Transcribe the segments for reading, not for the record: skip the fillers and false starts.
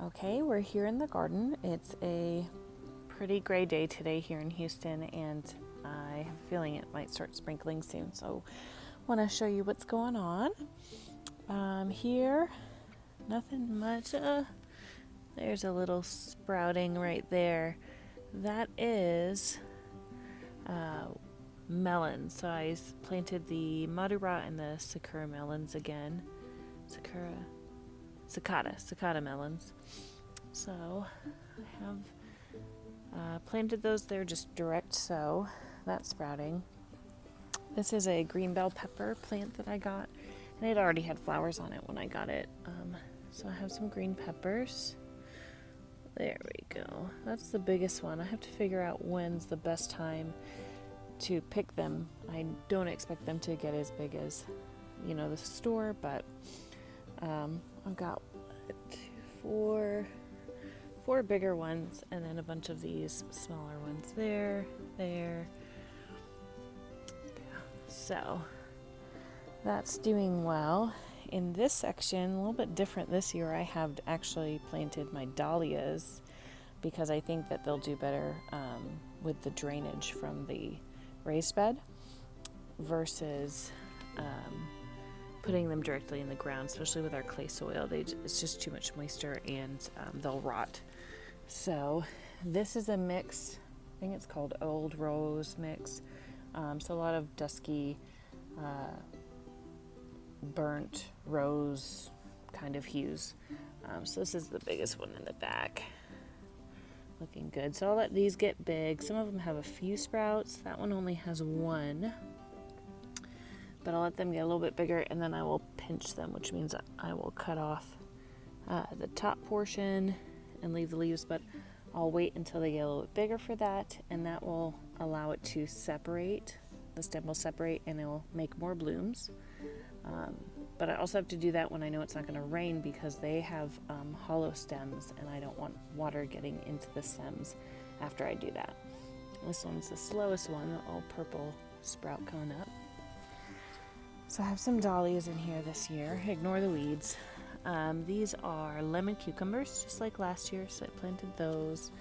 Okay, we're here in the garden. It's a pretty gray day today here in Houston, and I have a feeling it might start sprinkling soon, so I want to show you what's going on. Here, nothing much. There's a little sprouting right there. That is melons. So I planted the Madura and the Sakura melons again. Cicada melons. So I have planted those there just direct sow. That's sprouting. This is a green bell pepper plant that I got, and it already had flowers on it when I got it. So I have some green peppers. There we go. That's the biggest one. I have to figure out when's the best time to pick them. I don't expect them to get as big as, the store, but I've got four bigger ones and then a bunch of these smaller ones there. Yeah. So that's doing well. In this section, a little bit different this year, I have actually planted my dahlias because I think that they'll do better with the drainage from the raised bed versus putting them directly in the ground, especially with our clay soil. It's just too much moisture and they'll rot. So this is a mix. I think it's called Old Rose mix. So a lot of dusky, burnt rose kind of hues. So this is the biggest one in the back. Looking good. So I'll let these get big. Some of them have a few sprouts. That one only has one. But I'll let them get a little bit bigger, and then I will pinch them, which means I will cut off the top portion and leave the leaves, but I'll wait until they get a little bit bigger for that, and that will allow it to separate. The stem will separate, and it will make more blooms. But I also have to do that when I know it's not going to rain because they have hollow stems, and I don't want water getting into the stems after I do that. This one's the slowest one, the all purple sprout coming up. So I have some dahlias in here this year. Ignore the weeds. These are lemon cucumbers, just like last year, so I planted those.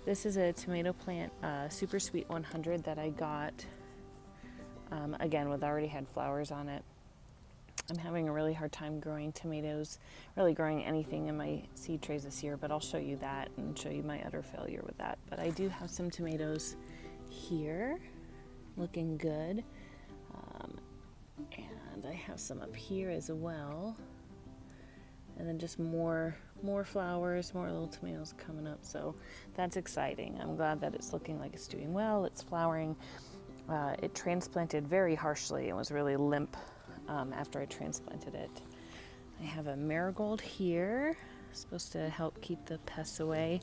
This is a tomato plant, Super Sweet 100 that I got, again, with already had flowers on it. I'm having a really hard time growing tomatoes, really growing anything in my seed trays this year, but I'll show you that and show you my utter failure with that. But I do have some tomatoes here, looking good. And I have some up here as well. And then just more flowers, more little tomatoes coming up. So that's exciting. I'm glad that it's looking like it's doing well. It's flowering. It transplanted very harshly and was really limp after I transplanted it. I have a marigold here, supposed to help keep the pests away.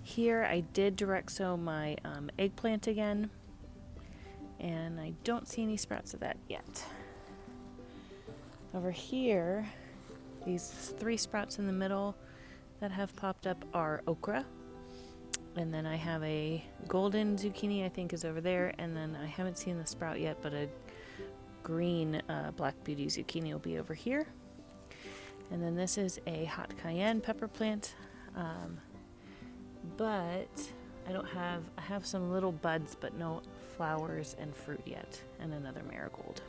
Here I did direct sow my eggplant again, and I don't see any sprouts of that yet. Over here, these 3 sprouts in the middle that have popped up are okra. And then I have a golden zucchini, I think, is over there. And then I haven't seen the sprout yet, but a green black beauty zucchini will be over here. And then this is a hot cayenne pepper plant. But I have some little buds, but no flowers and fruit yet. And another marigold.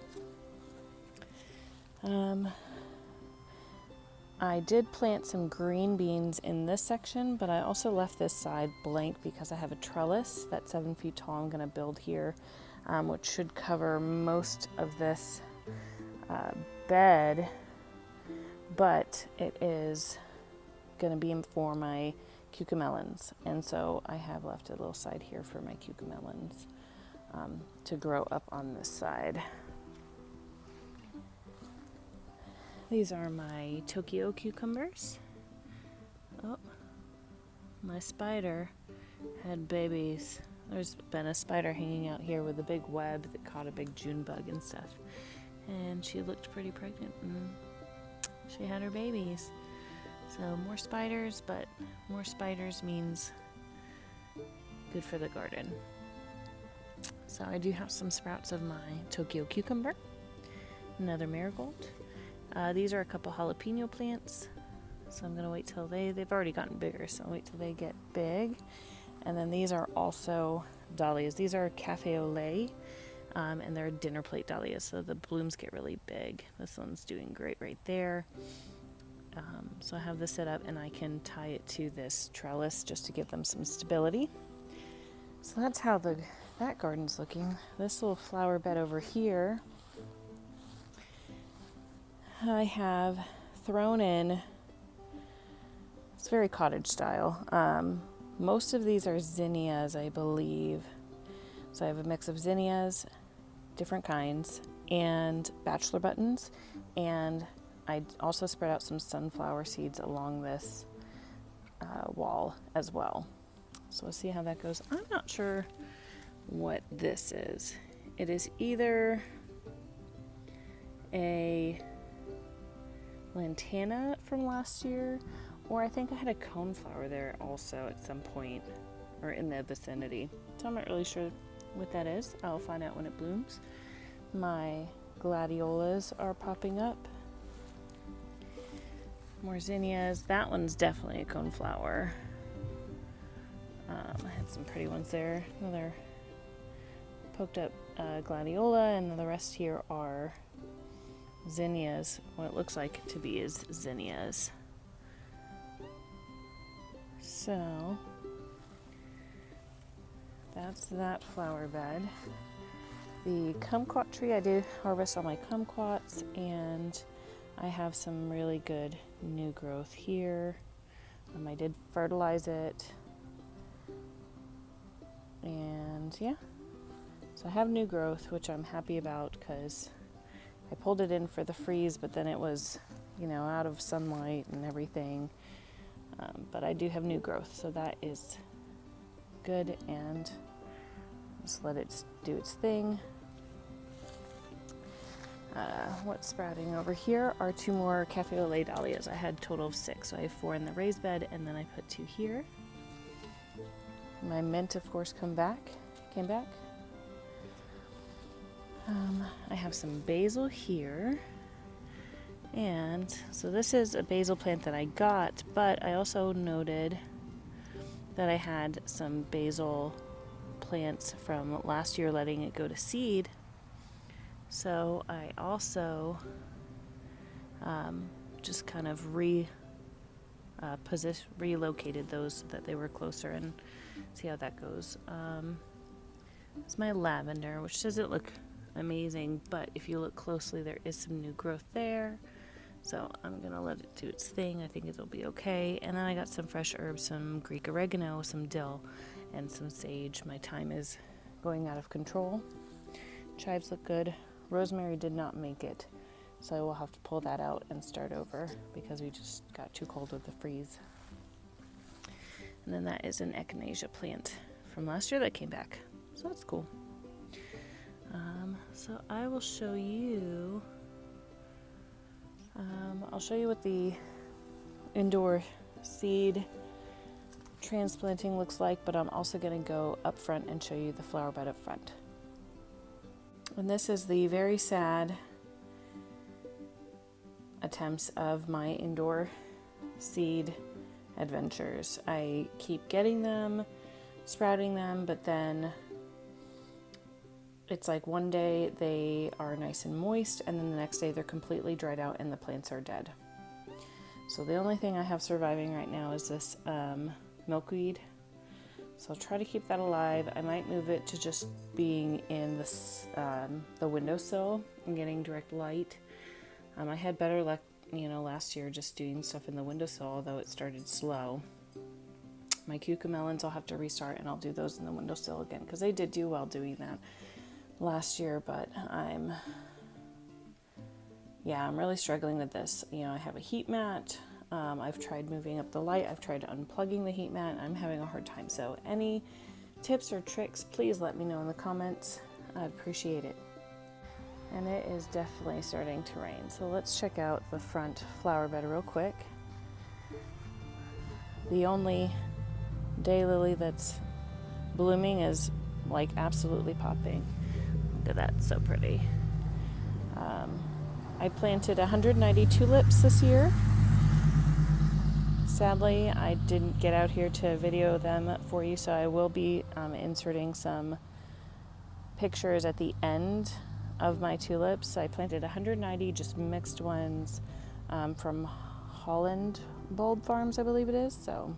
I did plant some green beans in this section, but I also left this side blank because I have a trellis that's 7 feet tall I'm going to build here, which should cover most of this bed, but it is going to be for my cucamelons, and so I have left a little side here for my cucamelons to grow up on this side. These are my Tokyo cucumbers. Oh, my spider had babies. There's been a spider hanging out here with a big web that caught a big June bug and stuff. And she looked pretty pregnant and she had her babies. So more spiders, but more spiders means good for the garden. So I do have some sprouts of my Tokyo cucumber, another marigold. These are a couple jalapeno plants. So I'm gonna wait till they've already gotten bigger, so I'll wait till they get big. And then these are also dahlias. These are cafe au lait, and they're dinner plate dahlias, so the blooms get really big. This one's doing great right there. So I have this set up, and I can tie it to this trellis just to give them some stability. So that's how that garden's looking. This little flower bed over here, I have thrown in, it's very cottage style. Most of these are zinnias, I believe. So I have a mix of zinnias, different kinds, and bachelor buttons, and I also spread out some sunflower seeds along this wall as well. So we'll see how that goes. I'm not sure what this is. It is either a lantana from last year, or I think I had a coneflower there also at some point, or in the vicinity. So I'm not really sure what that is. I'll find out when it blooms. My gladiolas are popping up. More zinnias. That one's definitely a coneflower. I had some pretty ones there. Another poked up gladiola, and the rest here are zinnias. What it looks like to be is zinnias. So that's that flower bed. The kumquat tree, I did harvest all my kumquats, and I have some really good new growth here. I did fertilize it, and yeah, so I have new growth, which I'm happy about because I pulled it in for the freeze, but then it was, out of sunlight and everything. But I do have new growth, so that is good, and just let it do its thing. What's sprouting over here are 2 more cafe au lait dahlias. I had a total of 6, so I have 4 in the raised bed, and then I put 2 here. My mint, of course, came back. I have some basil here, and so this is a basil plant that I got, but I also noted that I had some basil plants from last year letting it go to seed. So I also just kind of relocated those so that they were closer, and see how that goes. It's my lavender, which doesn't look amazing, but if you look closely, there is some new growth there. So I'm gonna let it do its thing. I think it'll be okay. And then I got some fresh herbs, some Greek oregano, some dill, and some sage. My thyme is going out of control. Chives look good. Rosemary did not make it, so I will have to pull that out and start over because we just got too cold with the freeze. And then that is an echinacea plant from last year that came back, so that's cool. So I will show you, I'll show you what the indoor seed transplanting looks like, but I'm also going to go up front and show you the flower bed up front. And this is the very sad attempts of my indoor seed adventures. I keep getting them, sprouting them, but then it's like one day they are nice and moist, and then the next day they're completely dried out and the plants are dead. So the only thing I have surviving right now is this milkweed. So I'll try to keep that alive. I might move it to just being in the windowsill and getting direct light. I had better luck, last year just doing stuff in the windowsill, although it started slow. My cucamelons I'll have to restart, and I'll do those in the windowsill again because they did do well doing that last year, but I'm really struggling with this. I have a heat mat. I've tried moving up the light. I've tried unplugging the heat mat. I'm having a hard time. So any tips or tricks, please let me know in the comments. I'd appreciate it. And it is definitely starting to rain. So let's check out the front flower bed real quick. The only daylily that's blooming is like absolutely popping. Look at that, so pretty. I planted 190 tulips this year. sadly. I didn't get out here to video them for you, so I will be inserting some pictures at the end of my tulips. I planted 190 just mixed ones from Holland Bulb Farms, I believe it is. So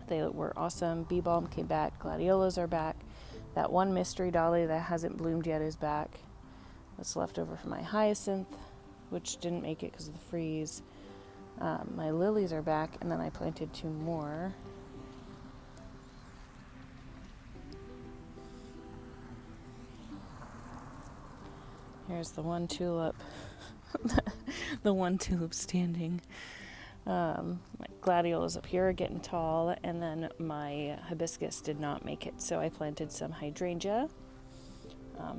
they were awesome. Bee balm came back. Gladiolas are back. That one mystery dahlia that hasn't bloomed yet is back. That's left over from my hyacinth, which didn't make it because of the freeze. My lilies are back, and then I planted 2 more. Here's the one tulip, the one tulip standing. My gladiolus up here are getting tall, and then my hibiscus did not make it, so I planted some hydrangea.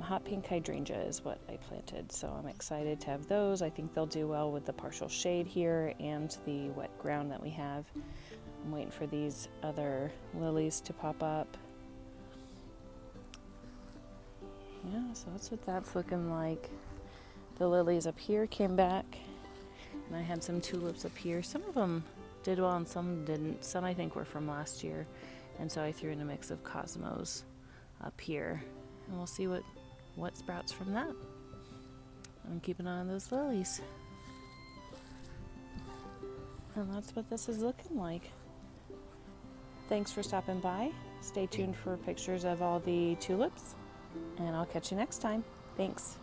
Hot pink hydrangea is what I planted, so I'm excited to have those. I think they'll do well with the partial shade here and the wet ground that we have. I'm waiting for these other lilies to pop up. Yeah, so that's what that's looking like. The lilies up here came back, and I had some tulips up here. Some of them did well and some didn't. Some I think were from last year, and so I threw in a mix of cosmos up here, and we'll see what sprouts from that. I'm keeping an eye on those lilies. And that's what this is looking like. Thanks for stopping by. Stay tuned for pictures of all the tulips, and I'll catch you next time. Thanks.